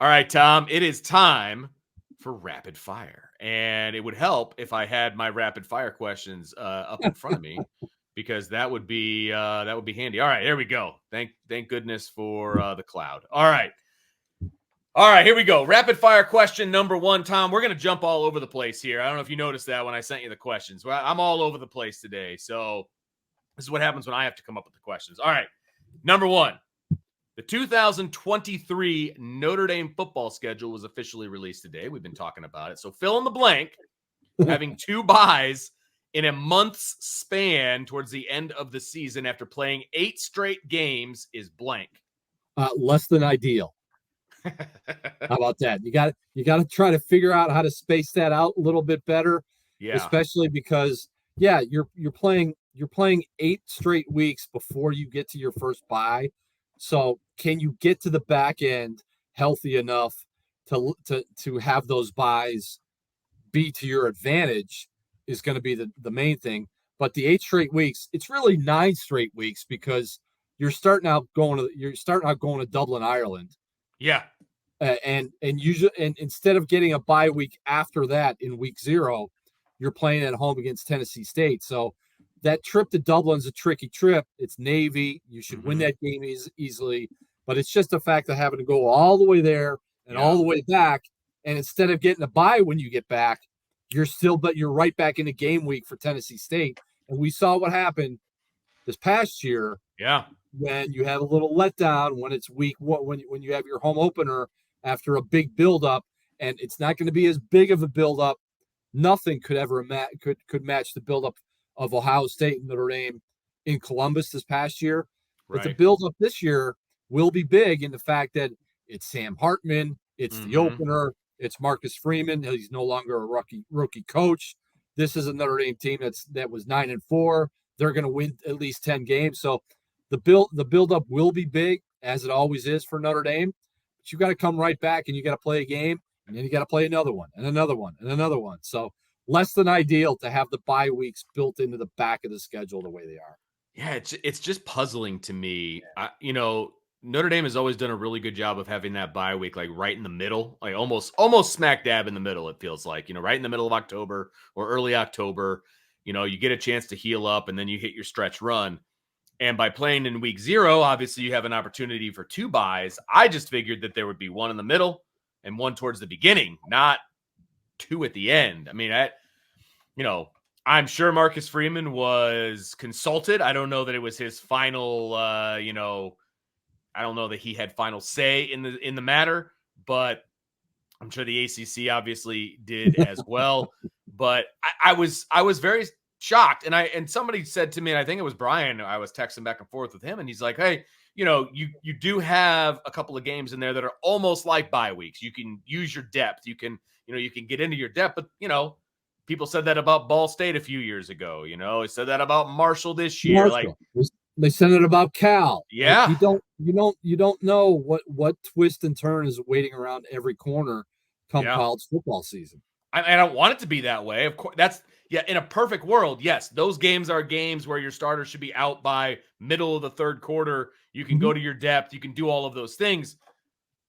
All right, Tom, it is time for rapid fire. And it would help if I had my rapid fire questions up in front of me, because that would be handy. All right, here we go. Thank goodness for the cloud. All right, here we go. Rapid fire question number 1, Tom. We're going to jump all over the place here. I don't know if you noticed that when I sent you the questions. Well, I'm all over the place today. So this is what happens when I have to come up with the questions. All right, number 1. The 2023 Notre Dame football schedule was officially released today. We've been talking about it. So fill in the blank. Having 2 byes in a month's span towards the end of the season after playing 8 straight games is blank. Less than ideal. How about that? You got to try to figure out how to space that out a little bit better. Yeah. Especially because you're playing 8 straight weeks before you get to your first bye. So can you get to the back end healthy enough to have those byes be to your advantage is going to be the main thing. But the 8 straight weeks, it's really 9 straight weeks because you're starting out going to Dublin, Ireland. Yeah. And instead of getting a bye week after that in week 0, you're playing at home against Tennessee State. So that trip to Dublin's a tricky trip. It's Navy. You should win that game easily. But it's just the fact of having to go all the way there and all the way back. And instead of getting a bye when you get back, you're right back in the game week for Tennessee State. And we saw what happened this past year. Yeah. When you have a little letdown, when it's when you have your home opener after a big buildup, and it's not going to be as big of a buildup. Nothing could ever could match the buildup of Ohio State and Notre Dame in Columbus this past year. Right. But the buildup this year will be big in the fact that it's Sam Hartman, it's the opener, it's Marcus Freeman. He's no longer a rookie coach. This is a Notre Dame team that was 9-4. They're going to win at least 10 games. So the buildup will be big, as it always is for Notre Dame. But you got to come right back and you got to play a game, and then you got to play another one and another one and another one. So less than ideal to have the bye weeks built into the back of the schedule the way they are. Yeah, it's just puzzling to me. Notre Dame has always done a really good job of having that bye week like right in the middle, like almost smack dab in the middle. It feels like, right in the middle of October or early October. You get a chance to heal up and then you hit your stretch run. And by playing in week 0, obviously you have an opportunity for 2 byes. I just figured that there would be one in the middle and one towards the beginning, not 2 at the end. I mean, I'm sure Marcus Freeman was consulted. I don't know that it was his final, I don't know that he had final say in the matter, but I'm sure the ACC obviously did as well. But I was very shocked, and somebody said to me, and I think it was Brian, I was texting back and forth with him, and he's like, "Hey, you do have a couple of games in there that are almost like bye weeks. You can use your depth. You can get into your depth, but people said that about Ball State a few years ago. They said that about Marshall this year. They said it about Cal. Yeah. Like you don't know what twist and turn is waiting around every corner come college football season. I don't want it to be that way. Of course, in a perfect world, yes, those games are games where your starter should be out by middle of the third quarter. You can go to your depth. You can do all of those things.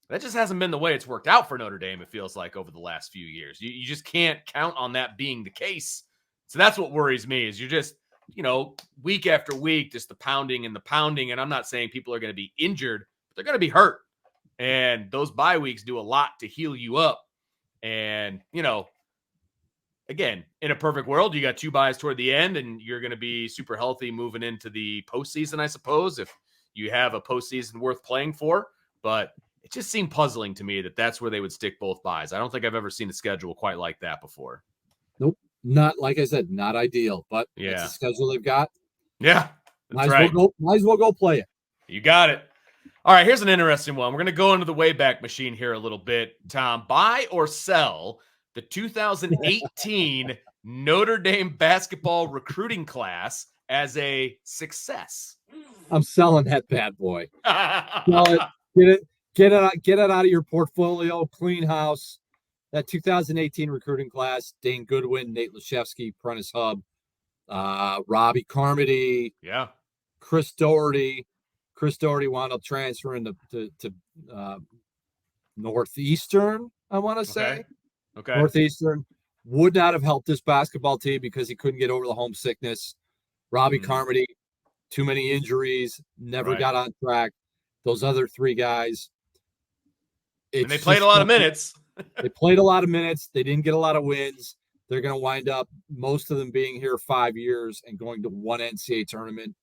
That just hasn't been the way it's worked out for Notre Dame, it feels like, over the last few years. You just can't count on that being the case. So that's what worries me, is you're just, week after week, just the pounding. And I'm not saying people are going to be injured, but they're going to be hurt. And those bye weeks do a lot to heal you up. And, again, in a perfect world, you got 2 byes toward the end, and you're going to be super healthy moving into the postseason, I suppose, if you have a postseason worth playing for. But it just seemed puzzling to me that that's where they would stick both byes. I don't think I've ever seen a schedule quite like that before. Nope. Not, like I said, not ideal, but it's the schedule they've got. Yeah. Might as well go play it. You got it. All right, here's an interesting one. We're going to go into the Wayback Machine here a little bit. Tom, buy or sell the 2018 Notre Dame basketball recruiting class as a success? I'm selling that bad boy. Sell it. Get it out of your portfolio. Clean house. That 2018 recruiting class: Dane Goodwin, Nate Laszewski, Prentiss Hubb, Robby, Carmody, Chris Doherty. Chris Doherty wound up transferring to Northeastern, I want to say. Okay. Northeastern would not have helped this basketball team because he couldn't get over the homesickness. Robby Carmody, too many injuries, never got on track. Those other three guys. And they played a lot of minutes. They played a lot of minutes. They didn't get a lot of wins. They're going to wind up, most of them being here 5 years and going to one NCAA tournament.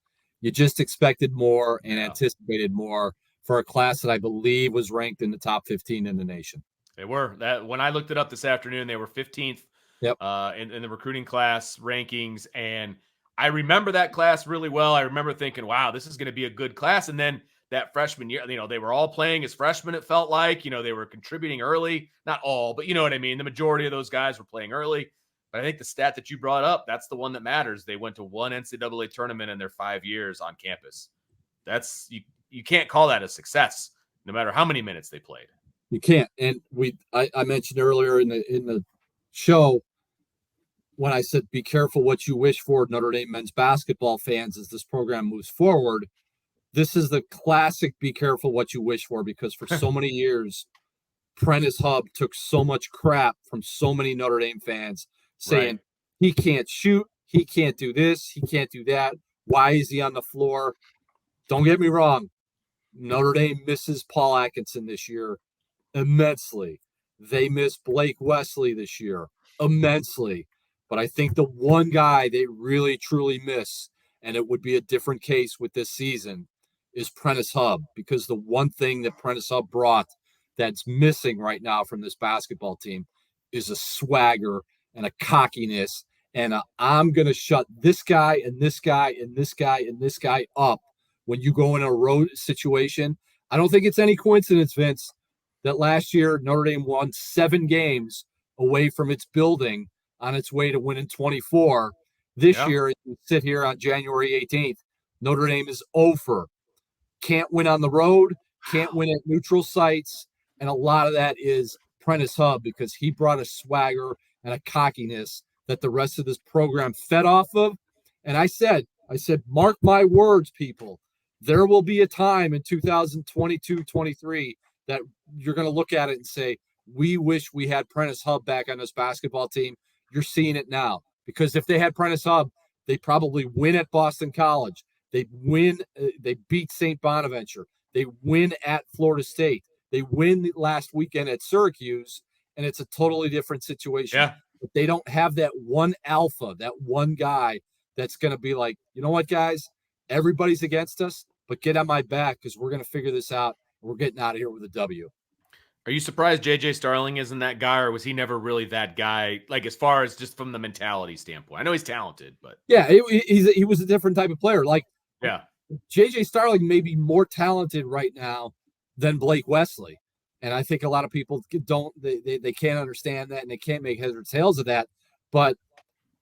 You just expected more and anticipated more for a class that I believe was ranked in the top 15 in the nation. They were. That when I looked it up this afternoon, they were 15th in the recruiting class rankings. And I remember that class really well. I remember thinking, wow, this is going to be a good class. And then that freshman year, they were all playing as freshmen, it felt like. They were contributing early. Not all, but you know what I mean? The majority of those guys were playing early. But I think the stat that you brought up, that's the one that matters. They went to one NCAA tournament in their 5 years on campus. That's you can't call that a success, no matter how many minutes they played. You can't. And I mentioned earlier in the show when I said be careful what you wish for, Notre Dame men's basketball fans, as this program moves forward. This is the classic be careful what you wish for, because for so many years, Prentiss Hubb took so much crap from so many Notre Dame fans saying he can't shoot, he can't do this, he can't do that. Why is he on the floor? Don't get me wrong. Notre Dame misses Paul Atkinson this year immensely. They miss Blake Wesley this year immensely. But I think the one guy they really, truly miss, and it would be a different case with this season, is Prentiss Hubb, because the one thing that Prentiss Hubb brought that's missing right now from this basketball team is a swagger and a cockiness and I'm going to shut this guy and this guy and this guy and this guy up when you go in a road situation. I don't think it's any coincidence, Vince, that last year Notre Dame won 7 games away from its building on its way to winning 24. This year, as we sit here on January 18th, Notre Dame is 0-for. Can't win on the road, can't win at neutral sites, and a lot of that is Prentiss Hubb, because he brought a swagger and a cockiness that the rest of this program fed off of. And I said, mark my words, people, there will be a time in 2022-23 that you're going to look at it and say, we wish we had Prentiss Hubb back on this basketball team. You're seeing it now, because if they had Prentiss Hubb, they probably win at Boston College. They win. They beat St. Bonaventure. They win at Florida State. They win last weekend at Syracuse, and it's a totally different situation. Yeah. But they don't have that one alpha, that one guy that's going to be like, you know what, guys, everybody's against us, but get on my back because we're going to figure this out. And we're getting out of here with a W. Are you surprised J.J. Starling isn't that guy, or was he never really that guy, like as far as just from the mentality standpoint? I know he's talented, but. Yeah, he was a different type of player. Like, yeah. J.J. Starling may be more talented right now than Blake Wesley. And I think a lot of people they can't understand that, and they can't make heads or tails of that. But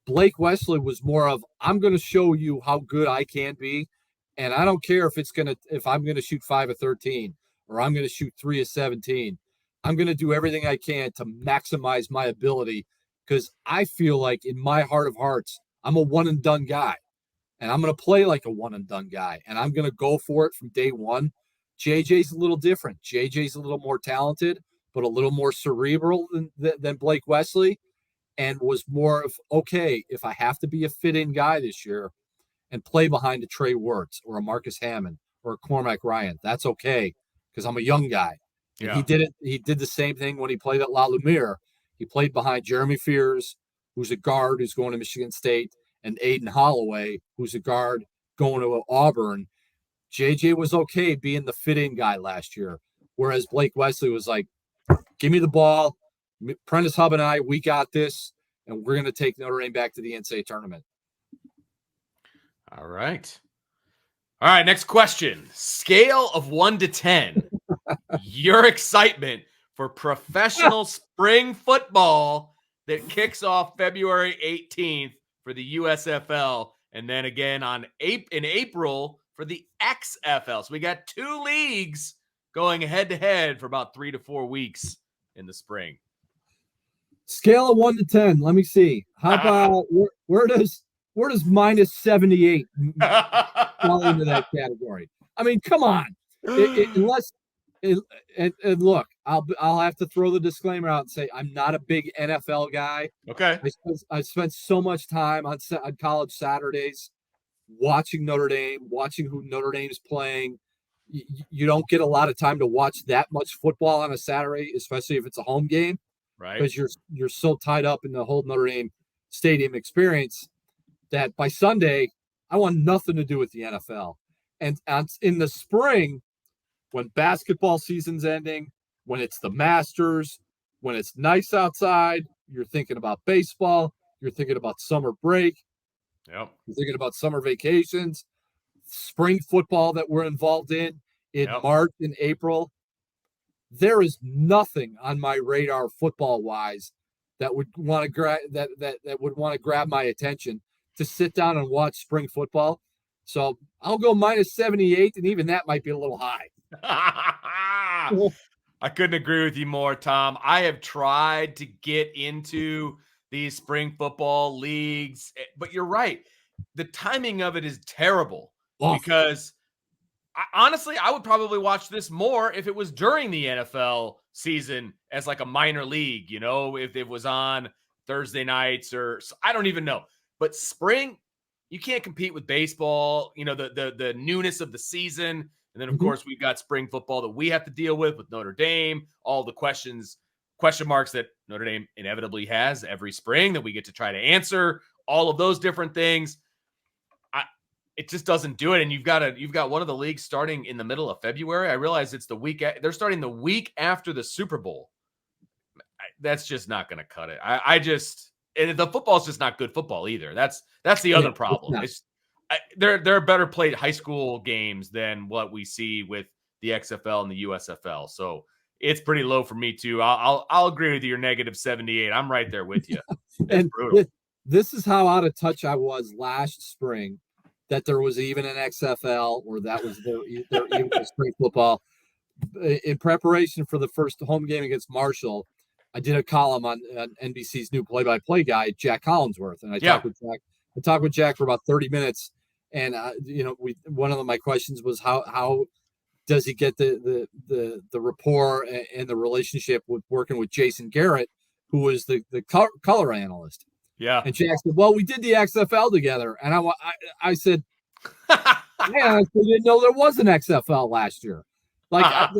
Blake Wesley was more of, I'm going to show you how good I can be. And I don't care if I'm going to shoot 5 of 13 or I'm going to shoot 3 of 17. I'm going to do everything I can to maximize my ability, because I feel like in my heart of hearts, I'm a one and done guy, and I'm going to play like a one and done guy, and I'm going to go for it from day one. JJ's a little different. JJ's a little more talented, but a little more cerebral than Blake Wesley, and was more of, okay, if I have to be a fit-in guy this year and play behind a Trey Wirtz or a Marcus Hammond or a Cormac Ryan, that's okay, because I'm a young guy. Yeah. He did the same thing when he played at La Lumiere. He played behind Jeremy Fears, who's a guard who's going to Michigan State, and Aiden Holloway, who's a guard going to Auburn. JJ was okay being the fit-in guy last year, whereas Blake Wesley was like, give me the ball. Prentiss Hubb and I, we got this, and we're going to take Notre Dame back to the NCAA tournament. All right. All right, next question. Scale of 1 to 10. Your excitement for professional spring football that kicks off February 18th for the USFL, and then again in April for the XFL. So we got 2 leagues going head-to-head for about 3 to 4 weeks in the spring. Scale of 1 to 10. Let me see. How about where does minus 78 fall into that category? I mean, come on. Unless And look, I'll have to throw the disclaimer out and say I'm not a big NFL guy. Okay. I spent so much time on college Saturdays watching Notre Dame, watching who Notre Dame's playing. You don't get a lot of time to watch that much football on a Saturday, especially if it's a home game, Right. because you're so tied up in the whole Notre Dame stadium experience that by Sunday I want nothing to do with the NFL. And in the spring, when basketball season's ending, when it's the Masters, when it's nice outside, you're thinking about baseball, you're thinking about summer break, Yep. you're thinking about summer vacations, spring football that we're involved in Yep. March and April. There is nothing on my radar football wise that would want to that would want to grab my attention to sit down and watch spring football. So I'll go minus 78, and even that might be a little high. I couldn't agree with you more, Tom. I have tried to get into these spring football leagues, but you're right. The timing of it is terrible because honestly, I would probably watch this more if it was during the NFL season as like a minor league, you know, if it was on Thursday nights or I don't even know. But spring, you can't compete with baseball, you know, the newness of the season. And then, of course, we've got spring football that we have to deal with Notre Dame, all the question marks that Notre Dame inevitably has every spring that we get to try to answer, all of those different things. It just doesn't do it. And you've got one of the leagues starting in the middle of February. I realize it's the week. They're starting the week after the Super Bowl. That's just not going to cut it. And the football is just not good football either. That's the other problem. There are better played high school games than what we see with the XFL and the USFL. So it's pretty low for me too. I'll agree with you. You're negative 78. I'm right there with you. It's brutal. This is how out of touch I was last spring that there was even an XFL or that was there even a spring football. In preparation for the first home game against Marshall, I did a column on NBC's new play-by-play guy, Jack Collinsworth, and I talked with Jack. I talked with Jack for about 30 minutes, and one of my questions was how does he get the rapport and the relationship with working with Jason Garrett, who was the color analyst. Yeah. And Jack said, "Well, we did the XFL together," and I said, "Man, I didn't know there was an XFL last year." Like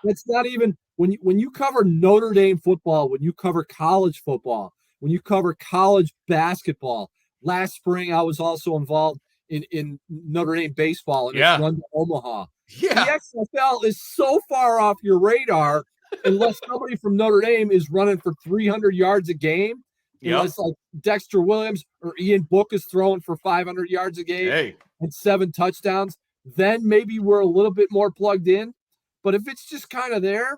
that's not even when you cover Notre Dame football, when you cover college football, when you cover college basketball. Last spring, I was also involved in Notre Dame baseball and its run to Omaha. Yeah. The XFL is so far off your radar unless somebody from Notre Dame is running for 300 yards a game. Unless like Dexter Williams or Ian Book is throwing for 500 yards a game and 7 touchdowns, then maybe we're a little bit more plugged in. But if it's just kind of there,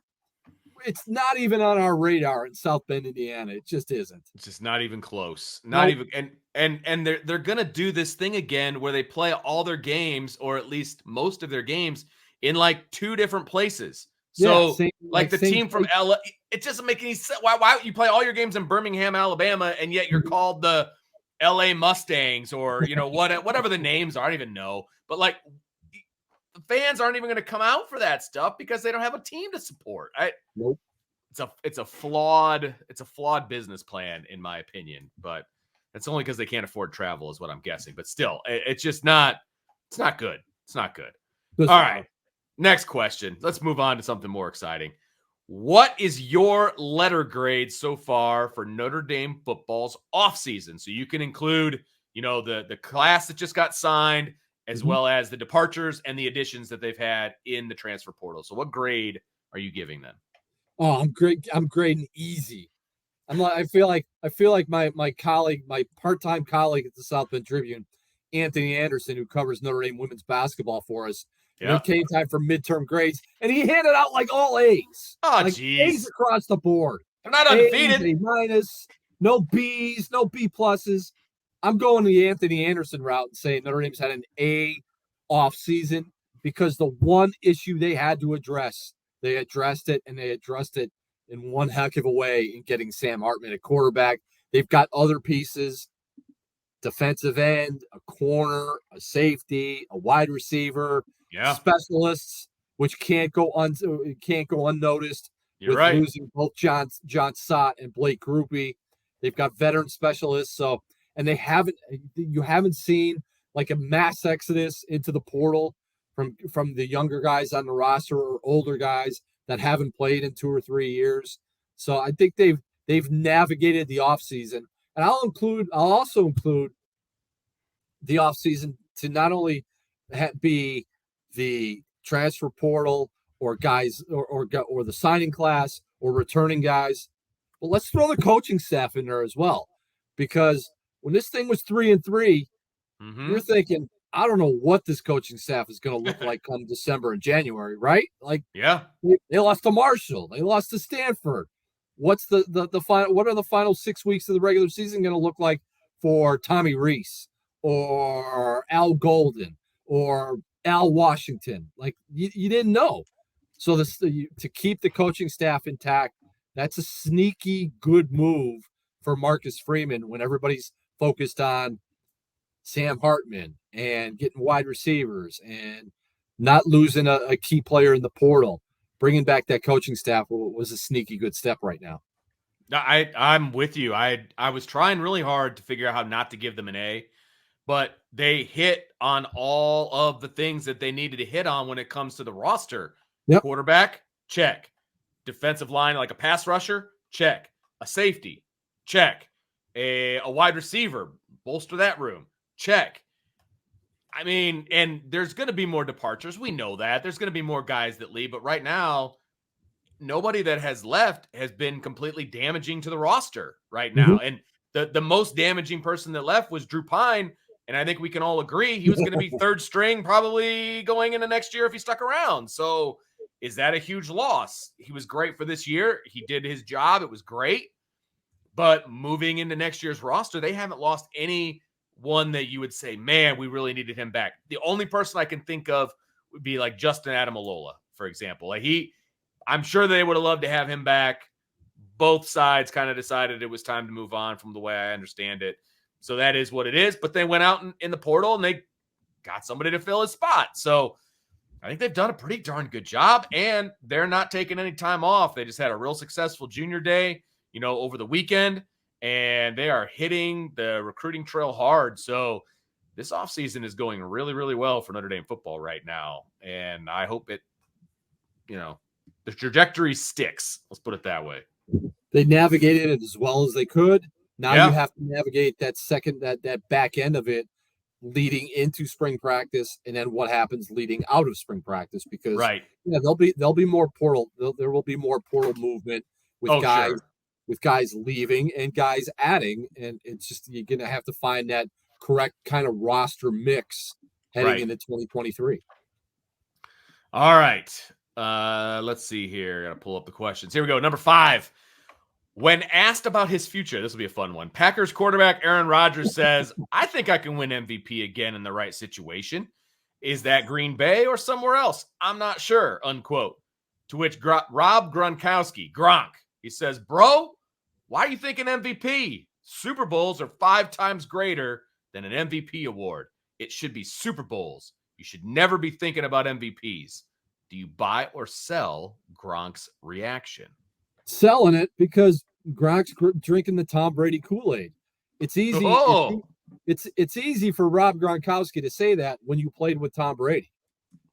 it's not even on our radar in South Bend, Indiana. It just isn't. It's just not even close. Not even. And they're gonna do this thing again where they play all their games, or at least most of their games, in like 2 different places. So the team from LA, it doesn't make any sense. Why you play all your games in Birmingham, Alabama, and yet you're called the LA Mustangs or whatever the names are. I don't even know. But like the fans aren't even going to come out for that stuff because they don't have a team to support. Nope. It's a flawed business plan in my opinion, but it's only because they can't afford travel is what I'm guessing. But still, it's just not. It's not good. It's not good. All right. Next question. Let's move on to something more exciting. What is your letter grade so far for Notre Dame football's offseason? So you can include, the class that just got signed, as well as the departures and the additions that they've had in the transfer portal. So what grade are you giving them? Oh, I'm great. I'm grading easy. I feel like my colleague, my part-time colleague at the South Bend Tribune, Anthony Anderson, who covers Notre Dame women's basketball for us. Yeah. It came time for midterm grades, and he handed out like all A's. Oh, like A's across the board. They're not undefeated. A minus, no B's, no B pluses. I'm going the Anthony Anderson route and saying Notre Dame's had an A off season because the one issue they had to address, they addressed it, and they addressed it in one heck of a way in getting Sam Hartman at quarterback. They've got other pieces, defensive end, a corner, a safety, a wide receiver, specialists. which can't go unnoticed. You're With right. losing both John Sott and Blake Grupe. They've got veteran specialists, and you haven't seen like a mass exodus into the portal from the younger guys on the roster or older guys that haven't played in 2 or 3 years. So I think they've navigated the offseason. And I'll also include the offseason to not only be the transfer portal or guys or the signing class or returning guys, but let's throw the coaching staff in there as well. Because when this thing was 3-3, you're thinking, I don't know what this coaching staff is going to look like come December and January, right? Like, yeah, they lost to Marshall, they lost to Stanford. What's the final? What are the final 6 weeks of the regular season going to look like for Tommy Rees or Al Golden or Al Washington? Like, you didn't know. So to keep the coaching staff intact, that's a sneaky good move for Marcus Freeman when everybody's focused on Sam Hartman and getting wide receivers and not losing a key player in the portal. Bringing back that coaching staff was a sneaky good step right now. I'm with you. I was trying really hard to figure out how not to give them an A, but they hit on all of the things that they needed to hit on when it comes to the roster. Yep. Quarterback, check. Defensive line, like a pass rusher, check. A safety, check. A wide receiver, bolster that room, check. I mean, and there's going to be more departures. We know that. There's going to be more guys that leave, but right now, nobody that has left has been completely damaging to the roster right now. And the most damaging person that left was Drew Pine, and I think we can all agree he was going to be third string probably going into next year if he stuck around. So is that a huge loss? He was great for this year. He did his job. It was great. But moving into next year's roster, they haven't lost anyone that you would say, man, we really needed him back. The only person I can think of would be like Justin Adamalola, for example. Like I'm sure they would have loved to have him back. Both sides kind of decided it was time to move on from the way I understand it. So that is what it is. But they went out in the portal and they got somebody to fill his spot. So I think they've done a pretty darn good job, and they're not taking any time off. They just had a real successful junior day, over the weekend, and they are hitting the recruiting trail hard. So this offseason is going really, really well for Notre Dame football right now. And I hope it, the trajectory sticks. Let's put it that way. They navigated it as well as they could. Now Yeah. you have to navigate that back end of it leading into spring practice, and then what happens leading out of spring practice, because there'll be more portal. There will be more portal movement with guys leaving and guys adding, and it's just you're gonna have to find that correct kind of roster mix heading into 2023. All right. Let's see here. I gotta pull up the questions. Here we go. Number 5. When asked about his future, this will be a fun one. Packers quarterback Aaron Rodgers says, I think I can win MVP again in the right situation. Is that Green Bay or somewhere else? I'm not sure, unquote. To which Rob Gronkowski, Gronk, he says, bro, why are you thinking MVP? Super Bowls are 5 times greater than an MVP award. It should be Super Bowls. You should never be thinking about MVPs. Do you buy or sell Gronk's reaction? Selling it, because Gronk's drinking the Tom Brady Kool-Aid. It's easy. It's easy for Rob Gronkowski to say that when you played with Tom Brady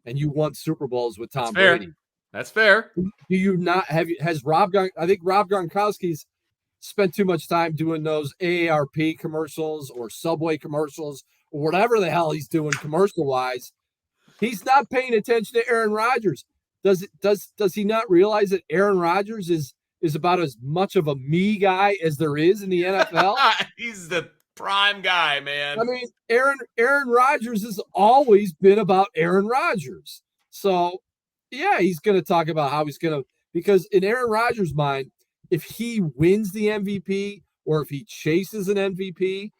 and you won Super Bowls with Tom Brady. That's fair. Do you not has Rob? I think Rob Gronkowski's spent too much time doing those AARP commercials or Subway commercials or whatever the hell he's doing commercial-wise. He's not paying attention to Aaron Rodgers. Does he not realize that Aaron Rodgers is about as much of a me guy as there is in the NFL? He's the prime guy, man. I mean, Aaron Rodgers has always been about Aaron Rodgers. So, yeah, he's going to talk about how he's going to, because in Aaron Rodgers' mind, if he wins the MVP or if he chases an MVP,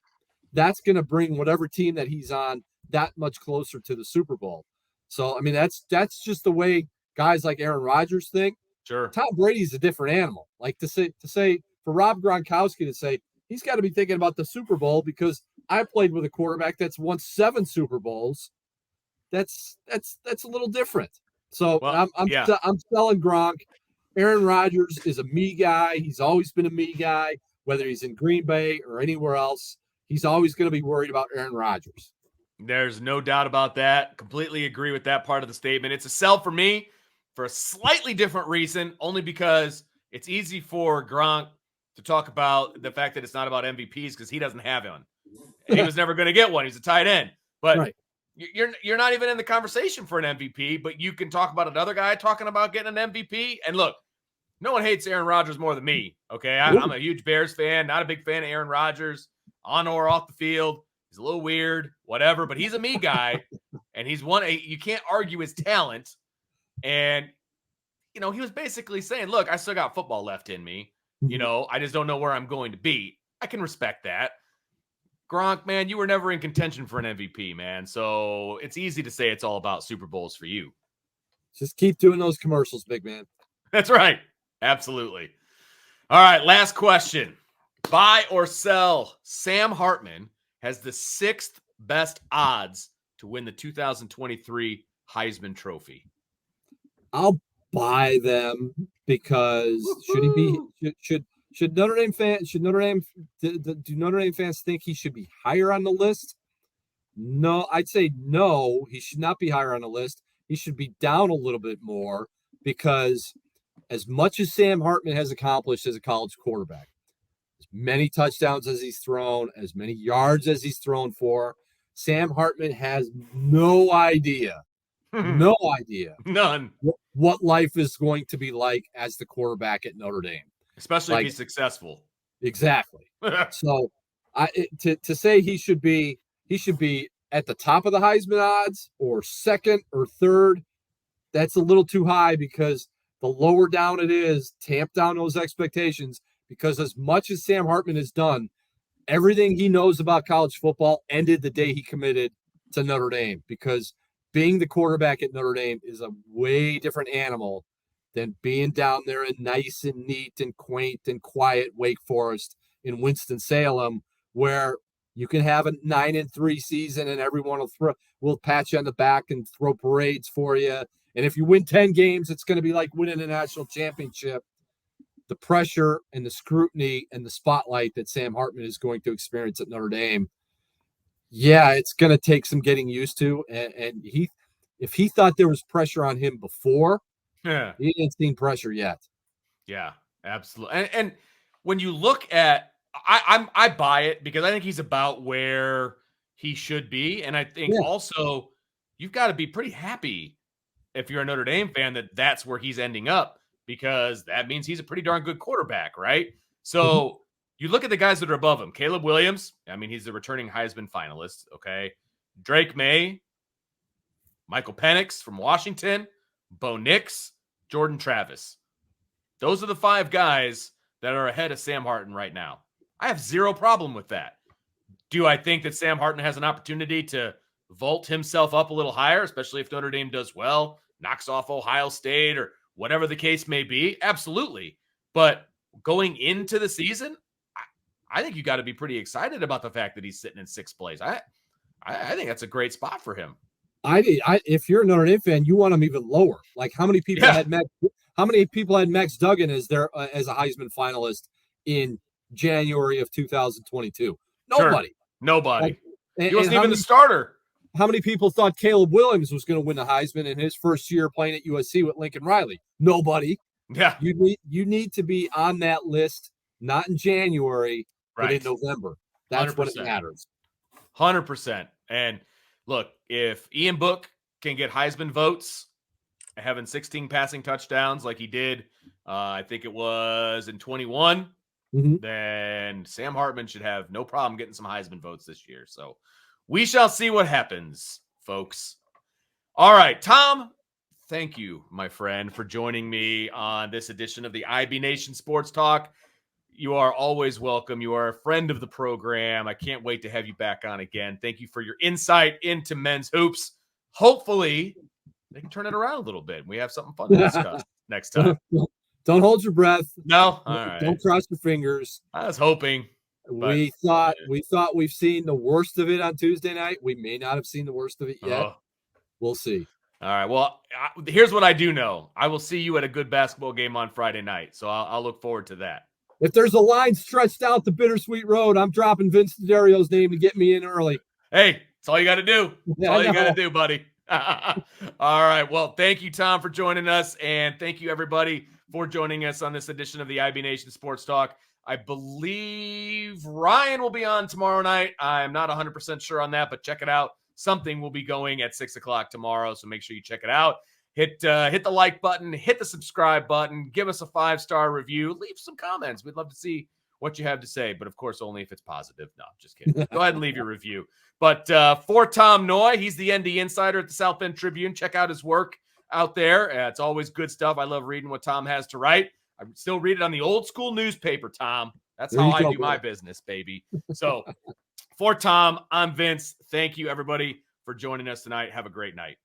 that's going to bring whatever team that he's on that much closer to the Super Bowl. So, I mean, that's just the way guys like Aaron Rodgers think. Sure. Tom Brady's a different animal. Like to say for Rob Gronkowski to say he's got to be thinking about the Super Bowl because I played with a quarterback that's won 7 Super Bowls. That's a little different. So Well, yeah. I'm selling Gronk. Aaron Rodgers is a me guy. He's always been a me guy, whether he's in Green Bay or anywhere else. He's always going to be worried about Aaron Rodgers. There's no doubt about that. Completely agree with that part of the statement. It's a sell for me for a slightly different reason, only because it's easy for Gronk to talk about the fact that it's not about MVPs because he doesn't have one. And he was never going to get one. He's a tight end. But Right. you're not even in the conversation for an MVP, but you can talk about another guy talking about getting an MVP. And look, no one hates Aaron Rodgers more than me. Okay. I'm a huge Bears fan, not a big fan of Aaron Rodgers on or off the field. He's a little weird, whatever, but he's a me guy. And he's you can't argue his talent. And, he was basically saying, look, I still got football left in me. I just don't know where I'm going to be. I can respect that. Gronk, man, you were never in contention for an MVP, man. So it's easy to say it's all about Super Bowls for you. Just keep doing those commercials, big man. That's right. Absolutely. All right, last question. Buy or sell? Sam Hartman has the 6th best odds to win the 2023 Heisman Trophy. I'll buy them because should Notre Dame fans do Notre Dame fans think he should be higher on the list? No, I'd say no. He should not be higher on the list. He should be down a little bit more because as much as Sam Hartman has accomplished as a college quarterback, as many touchdowns as he's thrown, as many yards as he's thrown for, Sam Hartman has no idea None. what life is going to be like as the quarterback at Notre Dame. Especially if he's successful. Exactly. So to say he should be at the top of the Heisman odds or second or third, that's a little too high because the lower down it is, tamp down those expectations because as much as Sam Hartman has done, everything he knows about college football ended the day he committed to Notre Dame because being the quarterback at Notre Dame is a way different animal than being down there in nice and neat and quaint and quiet Wake Forest in Winston-Salem, where you can have a 9-3 season and everyone will pat you on the back and throw parades for you. And if you win 10 games, it's going to be like winning a national championship. The pressure and the scrutiny and the spotlight that Sam Hartman is going to experience at Notre Dame, yeah, it's going to take some getting used to. And if he thought there was pressure on him before, he ain't seen pressure yet. Yeah, absolutely. And when you look at, I buy it because I think he's about where he should be, and I think also you've got to be pretty happy if you're a Notre Dame fan that that's where he's ending up because that means he's a pretty darn good quarterback, right? So you look at the guys that are above him. Caleb Williams, I mean, he's the returning Heisman finalist. Okay, Drake May, Michael Penix from Washington, Bo Nix, Jordan Travis. Those are the 5 guys that are ahead of Sam Hartman right now. I have zero problem with that. Do I think that Sam Hartman has an opportunity to vault himself up a little higher, especially if Notre Dame does well, knocks off Ohio State or whatever the case may be? Absolutely. But going into the season, I think you got to be pretty excited about the fact that he's sitting in 6th place. I think that's a great spot for him. If you're a Notre Dame fan, you want him even lower. Like how many people had Max Duggan as a Heisman finalist in January of 2022? Nobody. Sure. Nobody. Like, he wasn't even the starter. How many people thought Caleb Williams was going to win the Heisman in his first year playing at USC with Lincoln Riley? Nobody. Yeah. You need to be on that list, not in January, but in November. That's 100%. When it matters. 100%. And look, if Ian Book can get Heisman votes, having 16 passing touchdowns like he did, I think it was in 21, then Sam Hartman should have no problem getting some Heisman votes this year. So we shall see what happens, folks. All right, Tom, thank you, my friend, for joining me on this edition of the IB Nation Sports Talk. You are always welcome. You are a friend of the program. I can't wait to have you back on again. Thank you for your insight into men's hoops. Hopefully, they can turn it around a little bit. We have something fun to discuss next time. Don't hold your breath. No? All right. Don't cross your fingers. I was hoping. We thought we've seen the worst of it on Tuesday night. We may not have seen the worst of it yet. We'll see. All right. Well, here's what I do know. I will see you at a good basketball game on Friday night. So I'll look forward to that. If there's a line stretched out the bittersweet road, I'm dropping Vince D'Addario's name to get me in early. Hey, that's all you got to do. That's Yeah, all you got to do, buddy. All right. Well, thank you, Tom, for joining us. And thank you, everybody, for joining us on this edition of the IB Nation Sports Talk. I believe Ryan will be on tomorrow night. I'm not 100% sure on that, but check it out. Something will be going at 6 o'clock tomorrow, so make sure you check it out. Hit the like button, hit the subscribe button, give us a 5-star review, leave some comments. We'd love to see what you have to say, but of course, only if it's positive. No, just kidding. Go ahead and leave your review. But for Tom Noy, he's the ND Insider at the South Bend Tribune. Check out his work out there. It's always good stuff. I love reading what Tom has to write. I still read it on the old school newspaper, Tom. That's how I do my business, baby. So for Tom, I'm Vince. Thank you, everybody, for joining us tonight. Have a great night.